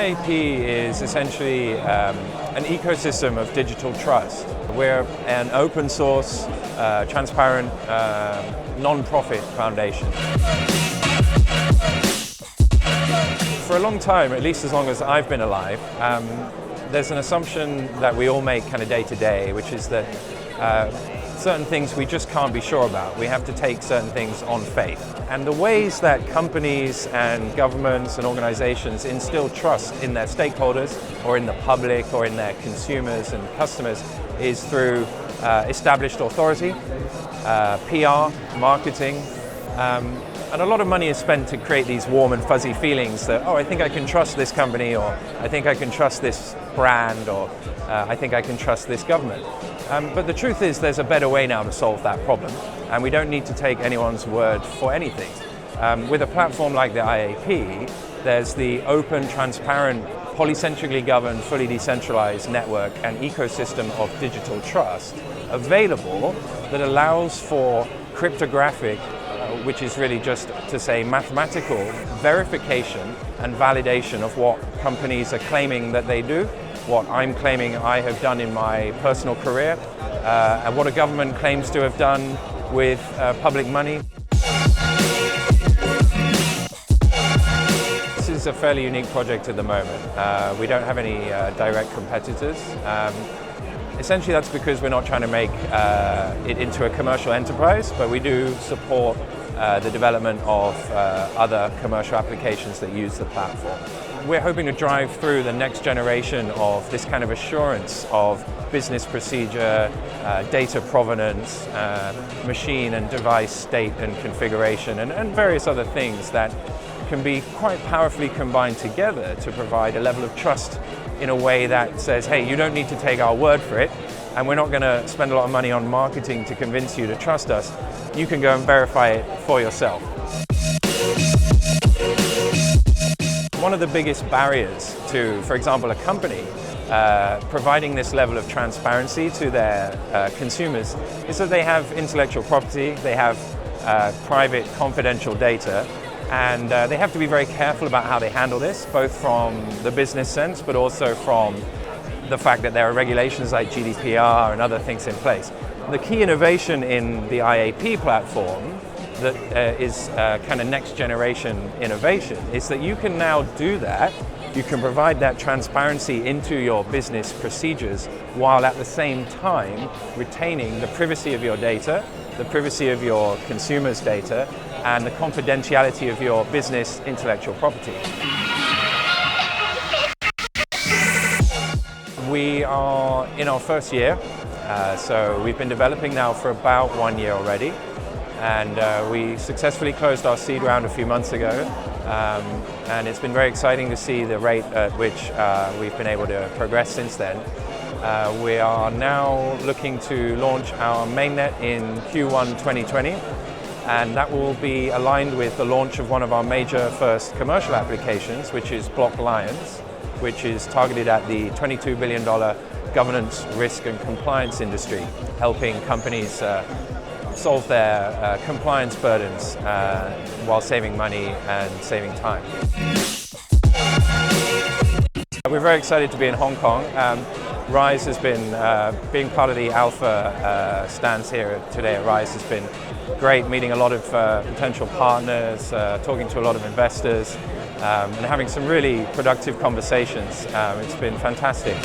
IAP is essentially an ecosystem of digital trust. We're an open source, transparent, non-profit foundation. For a long time, at least as long as I've been alive, there's an assumption that we all make kind of day to day, which is that certain things we just can't be sure about. We have to take certain things on faith. And the ways that companies and governments and organizations instill trust in their stakeholders or in the public or in their consumers and customers is through established authority, PR, marketing, and a lot of money is spent to create these warm and fuzzy feelings that, oh, I think I can trust this company, or I think I can trust this brand, or I think I can trust this government. But the truth is there's a better way now to solve that problem, and we don't need to take anyone's word for anything. With a platform like the IAP, there's the open, transparent, polycentrically governed, fully decentralized network and ecosystem of digital trust available that allows for cryptographic, which is really just to say mathematical verification and validation of what companies are claiming that they do, what I'm claiming I have done in my personal career, and what a government claims to have done with public money. This is a fairly unique project at the moment. We don't have any direct competitors. Essentially that's because we're not trying to make it into a commercial enterprise, but we do support the development of other commercial applications that use the platform. We're hoping to drive through the next generation of this kind of assurance of business procedure, data provenance, machine and device state and configuration, and various other things that can be quite powerfully combined together to provide a level of trust in a way that says, hey, you don't need to take our word for it, and we're not going to spend a lot of money on marketing to convince you to trust us. You can go and verify it for yourself. One of the biggest barriers to, for example, a company providing this level of transparency to their consumers is that they have intellectual property, they have private, confidential data, and they have to be very careful about how they handle this, both from the business sense, but also from the fact that there are regulations like GDPR and other things in place. The key innovation in the IAP platform that is kind of next generation innovation is that you can now do that. You can provide that transparency into your business procedures while at the same time retaining the privacy of your data, the privacy of your consumers' data, and the confidentiality of your business intellectual property. We are in our first year, so we've been developing now for about 1 year already, and we successfully closed our seed round a few months ago, and it's been very exciting to see the rate at which we've been able to progress since then. We are now looking to launch our mainnet in Q1 2020, and that will be aligned with the launch of one of our major first commercial applications, which is Block Lions, which is targeted at the $22 billion governance, risk and compliance industry, helping companies solve their compliance burdens while saving money and saving time. We're very excited to be in Hong Kong. Rise has been, being part of the Alpha stands here today at Rise has been great, meeting a lot of potential partners, talking to a lot of investors, and having some really productive conversations. It's been fantastic.